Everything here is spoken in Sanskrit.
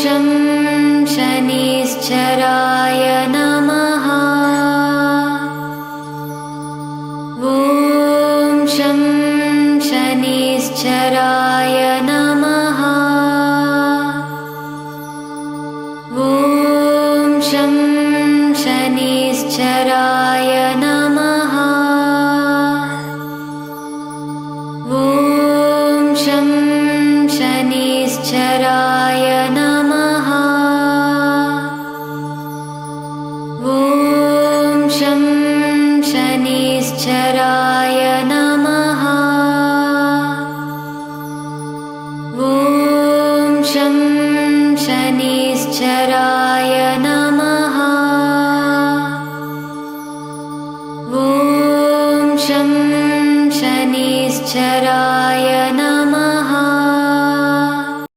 शं शनिश्चराय नमः। ॐ शं शनिश्चराय नमः। ॐ शं शनिश्चराय नमः। ॐ शं शनिश्चराय नमः। ॐ शं शनिश्चराय नमः। ॐ शं